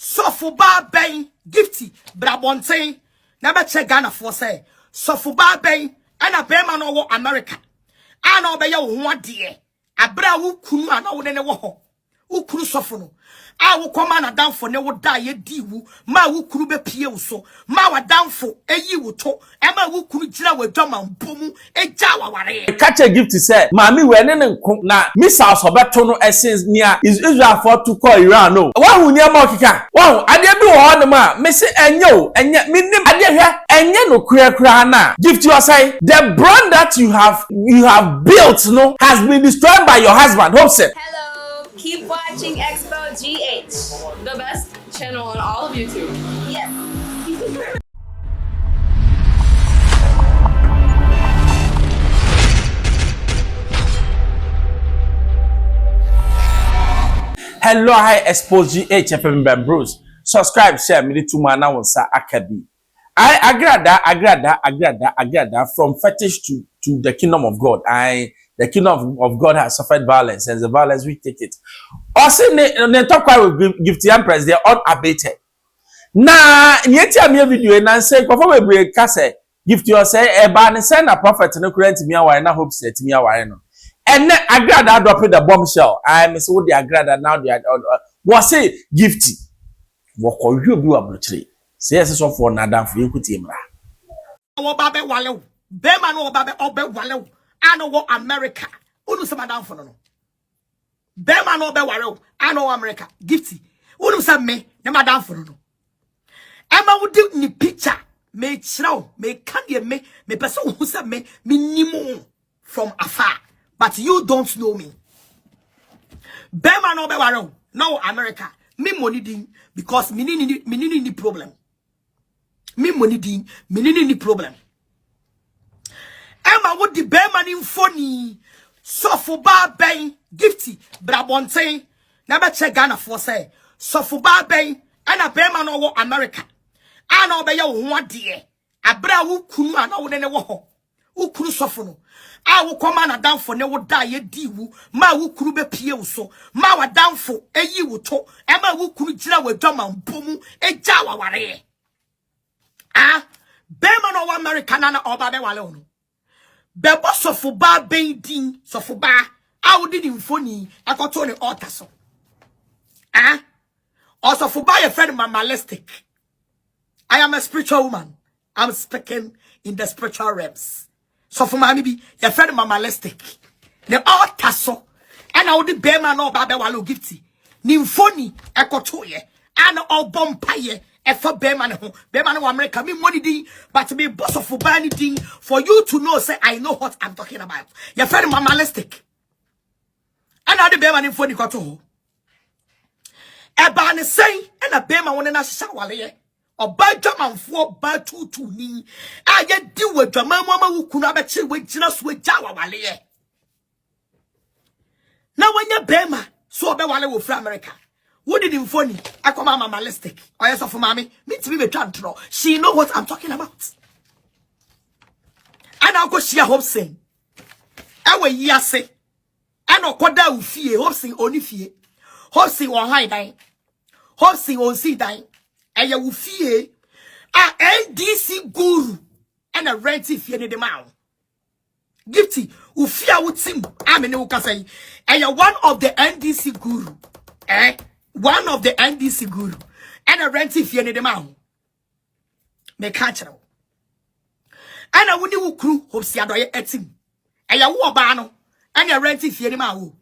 Sofuba ben Gifty Brabonte never check Ghana for say Sofuba ben and a bearman over America. I know be your one dear. A bra who kunu and all in a war. Who kunu sofono. I will command down for no die ye diwu. Ma who kunu be pioso. Ma wa down for a you will talk. Emma who kunu jina with drum and boom. A jawa ware. Catch a gift to say, Mammy, when in na Miss House of Betono essence near is Israel for to call Iran. No, one who near Mokika. Wow, I did do on the man, Miss Enyo, and yet minim I did here, and yet no queer crana. Gift you say the brand that you have built no has been destroyed by your husband. Hopeson. Hello, keep watching Xposed GH, the best channel on all of YouTube. Yes. Hello, hi, Exposed GH FM Bruce. Subscribe, share, me to my announce Akabi. I Agradaa from fetish to the kingdom of God. The kingdom of God has suffered violence, and the violence we take it. Also, the talk with Gifty Empress, they're unabated. Na nyeti a me video na say kwafo bebre ka say Gifty o say e ba ne say na prophet no kurant mi aware na hope set mi aware no. And Agradaa drop the bombshell. I miss what the Agradaa now they was say Gifty. Woko you bi wa brochire. Say yes so for nadam for ekuti mra. Wo ba be wale. Be man wo ba be obe wale. Ano wo America. Unu se madam for no. Be man wo be wale. Ano wo America. Gifty. Unu se me ne madam for no. Emma would do ni picture. Me chrow. Me candy me person who said me nimu from afar. But you don't know me. Be man wo be wale. No America. Me money ding because me ni problem. Me money ding, me ni problem. Emma would the bear man in funny. Sofuba ben Gifty Brabonte never check Ghana for say Sofuba ben and a bear man over America. I know be your one dear. A bra who kunu and all in a war. Who kunu sofono. I will command down for no die ye diwu. Ma who kunu be pioso. Ma wa down for a you will talk. Emma who kunu jina with drum and boom. A jawa ware. Ah, Beman or American or Babe Walono. Bebo Sofuba Bending, Sofuba, I would in funny, I got on the altar so. Ah, or Sofuba, a friend of my molestic. I am a spiritual woman. I'm speaking in the spiritual realms. So for my maybe a friend of my molestic. The altar so, and I would be Beman or Babe Walo Gifty. Nymphony, a cotoye, and all bompaye. For Beman America, me money ding, but me boss of Fubani ding for you to know, say I know what I'm talking about. Your friend mamalistic. And now the Beman in phone got to a ban is saying, and a Beman one in a shawale, or by German for by two to me. I get deal with the mama who could have chill with just with Jawa Wale. Now when you're Bema, so Bewale will fly America. What did him funny? I come out mamalistic. Or yes, for mommy. Me to be trying to know. She know what I'm talking about. And I'll go share Hopeson. I will yase. I know Koda ufie. Hopeson only fie. Hopeson on high dying. Hopeson on see dying. And you ufie. A NDC guru. And a renty fie de mouth. Gifty. Ufia would sing. I mean, you can say. And you're one of the NDC guru. Eh? One of the NDC guru. And a renty fee in the mouth. Me catch her. And a winnie crew hope see a doy etim. And ya war bano. And a renty fee in the mouth.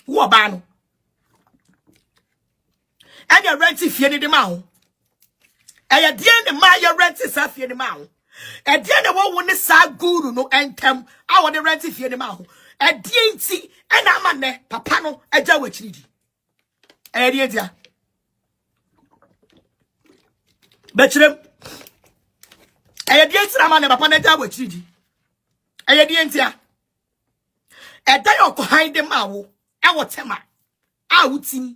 War bano. And a renty fee in the mouth. And ya dear the Maya renty fee in the mouth. And dear the one wouldn't sa guru no entem. I want the renty fee in the mouth. And DNT and a man papano a jawich. Dia. Betchem. Dia Ramana Papaneta with Chidi. Dia. A day of behind the Mao. Our tema. I would sing.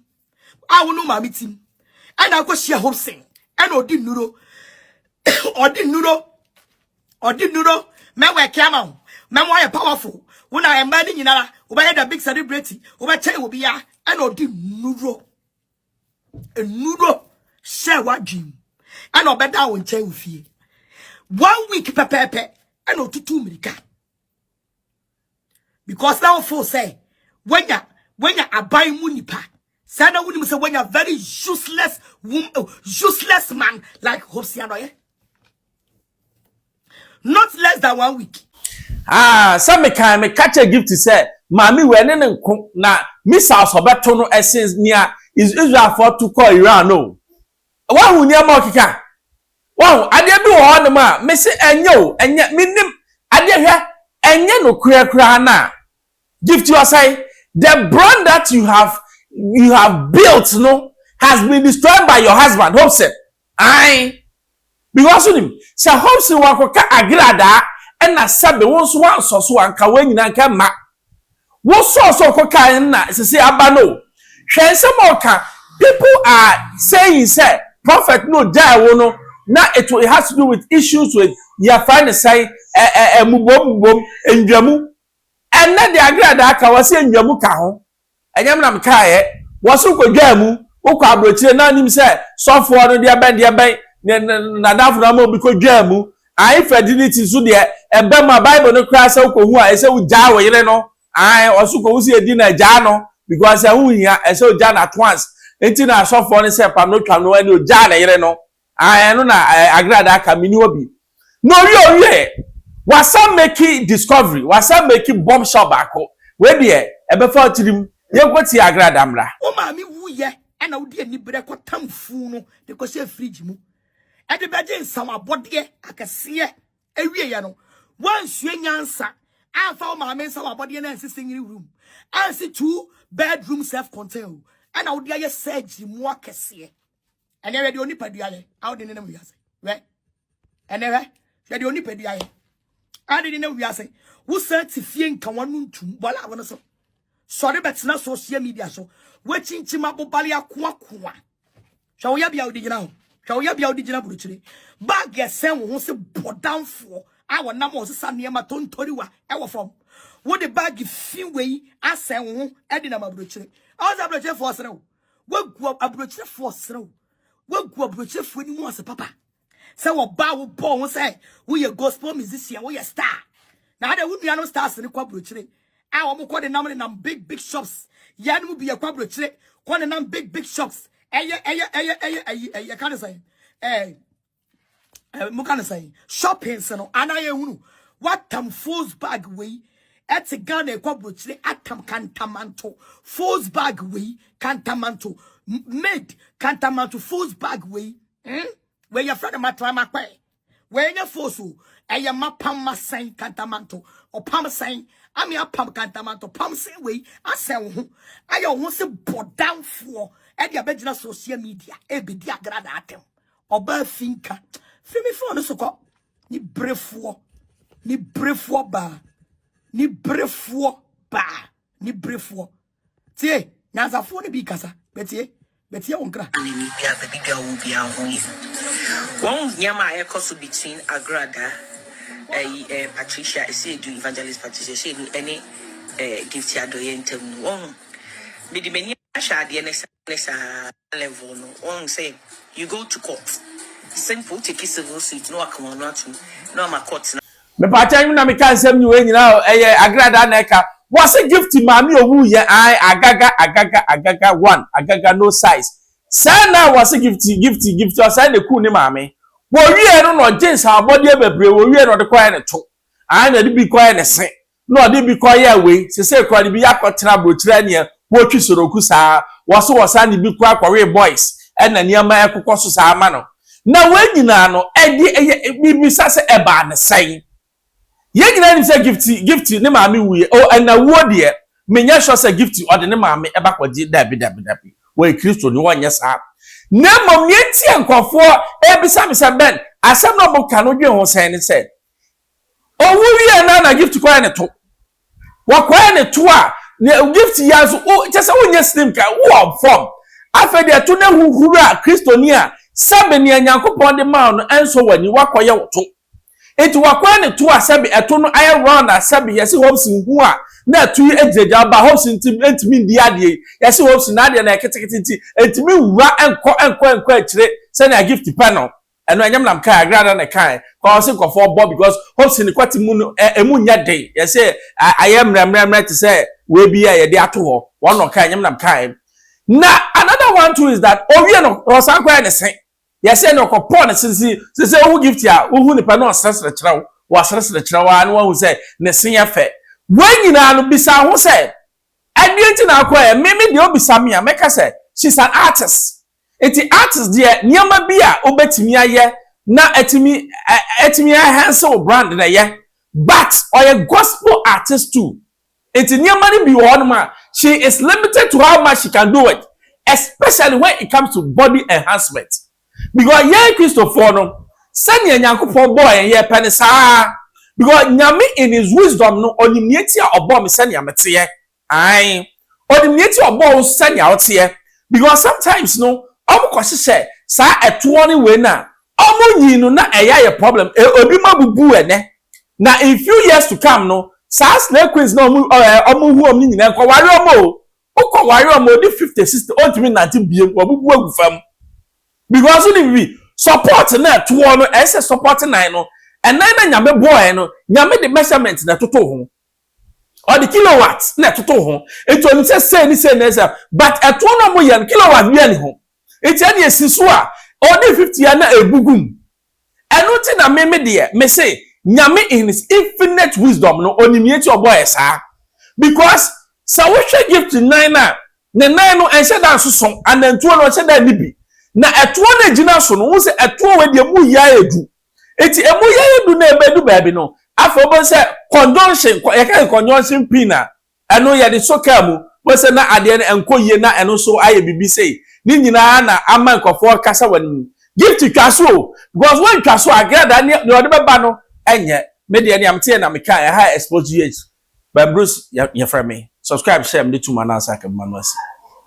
I will know my meeting. And I'll go share Hopeson. And Odin Nudo. Odin Nudo. Mewa Camel. Memoir powerful. When I am manning in a big celebrity, over chain will be and Odin Nudo. enuro share what dream and obeda won che ofie 1 week pepepe and otutu mirika because now for say when ya abai mu nipa say na woni say when ya very useless useless man like Hopeson not less than 1 week. Some me catch a gift to say Mammy when na missiles for better no essence near is Israel for to call Iran no. One who near Mokika. Wow, I did do on the man, Miss Enyo, and yet minim, I did here, and yet no queer crana. Gift you say the brand that you have built no has been destroyed by your husband, Hopeson. Aye. Because of him, Sir Hopeson wakoka Agradaa, and I said the ones so and Kawen and Kama. What so koka na say abano. People are saying say prophet no die no. Now it has to do with issues with your friend say mubom enjamu. And then the Agradaa ka was saying njamu ka ho. Enyam na mka ye waso ko dwamu okọ abrochire na nim say so for no dia ben na dafuna mo bi ko dwamu. I fidelity so de ebe ma Bible no kra say ko hu a say wo ja wo yire no. I also go see a dinner jano because I who here I saw Jan at once. Enti na so for say pam no twa no any Jan yire no. I no na Agradaa ka mini obi. No ye was some making discovery, was some making bombshell bako. We dey e be for tirim ye kwoti Agradaa mra. O ma mi wu ye e na wo de ani bre ko tamfu no de ko se fridge mu. E de beje nsam abode akase ewie ye no. Wan sue nyansa Alpha Mamma saw body and sitting room. I see 2 bedroom self-contained. And I would dare say, more cassia. And never the only pediale out in the name we are saying. Right? And never the only pediale. I didn't know we are saying. Who said to fear come one to while I want to so. Sorry, but it's not social media so. Watching Chimabo Balia Kwa. Shall we be out the now? Shall we be out the general? Bag your son wants to put down for. Our number was a near my ton toriwa. Ever from what the bag if few way I say, Edina Mabruche. I was a brochure for snow. What go up a brochure for snow? What go up brochure when you want a papa? So what bow bone say, we a gospel musician, we a star. Now there would be no stars in the quabrochure. I almost call the number in big shops. Yan will be a quabrochure, calling them big shops. I can't say. Mukana say shopping no anaye hunu what tam false bag way at a gun a quabrochle atam cantamanto false bag way cantamanto made cantamanto false bag way where your friend matrama kwe where your fosu a ya mapam masay cantamanto or pam saying I mean a pam cantamanto pam say way I say I want to put down for at your bedroom social media a be the Agradaa or bird thinker. Femi phone so ko ni brefuo ba ni brefuo tie nyansa phone bi kasa betie onkra ani ni bia baby girl will be out on one nyama ekoso between Agradaa Patricia say do evangelist Patricia say any Gifty adoye ntem no one be the many ashade nessa level no one say you go to court. Simple take civil suit no akoma no atum no ma court Me pa tell you na me kan sem ni we nyina Agradaa na eka was a Gifty mami owu ye agaga 1 agaga no size say na was a Gifty o say na ku ni mami wo wie no no jeans abode bebre wo wie no de koye ne to na de bi koye ne se no de bi koye we se ko de bi yakotena brochira ne wo twi soroku saa wo sa ne bi ko akore boys na niam ekokoso saa ma no na wenyina no bi sase eba ne sai ye nyina ni say Gifty ne maami wuye o na wo de menya sure say Gifty o de ne maami eba kwaji dabi we Kristo ni wonye saa na mom ye tie nkofo ebisa me say ben asem no boka no dwe ho sai ne say o wuye na Gifty kwa ne to wa kwa ne to a Gifty ya so o just wonye slim ka wo form afede to na huhuru a Kristo ni a sabe ni Nyankopon de ma no enso wani wakoye woto Enti wakwa ne to asabi eto no aye round asabi yesi Hopeson hu a na tu ejeja ba Hopeson ntimi ndi ade yesi Hopeson na ade na eketekete nti entimi wura enko akire se na Gifty panel eno anyam nam kai Agradaa na kai ko se ko for bob because Hopeson kwati mu no emu nya dey yesi aye mremremre te se we bi ye de ato ho one no kai anyam nam kai na another one too is that owie no rosan kwa ne sen yesi no ko pon sisi who Gifty a who nipa no sresre kirawo wa sresre kirawo an wa hu se ne sen ya fe when nyina no bisa ho se adwenti na akwa me de obisa me a meka se she's an artist. Eti artist there nyama bi a obetimi aye na etimi handsome brand na ye but oye gospel artist too. Eti nyama ni bi won ma she is limited to how much she can do it, especially when it comes to body enhancement. Because ye Christopher no send ye Nyankopon boy ye penisa because nyame in his wisdom no onimnieti a obo me send yamete ye ai onimnieti obo send ya ote because sometimes no omo kwose sa eto ni we na omo yin no na eya ye problem obi mabubu ene na in few years to come no sa Slεεping no omo hu omni nyina ko ware omo ukọ ware omo di 50 60 ontimi 19 biem obubu agufam because we support na to no ese support nine no and na nyame boy no nyame the measurement na toto ho or the kilowatts na toto ho eto ni say na say but eto no mo yan kilowatt bi ani ho eti ani esiso a or the 50 ya na ebugum eno ti na me de me say nyame in his infinite wisdom no onimieti oboy sa because sa wo hwe Gifty nine na ne nine no ense dan soso anantuo no che dan nibi na eto na gina so no wo se eto we de mu ya edu eti emu ya edu na ebedu baabi no afọ bo se conjunction ya ka conjunction pina eno ya de soka mu bo se na ade na enkoye na eno so aye bibi sei ni nyina na ama nkofo kasa wani Gifty twaso because when twaso Agradaa ne ode beba no enye me de ne amte na me kan ha Xposed by Bruce ya from me subscribe share me to manasa ka manwasi.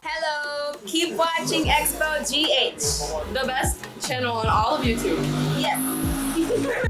Hello, keep watching Expo GH, the best channel on all of YouTube. Yes.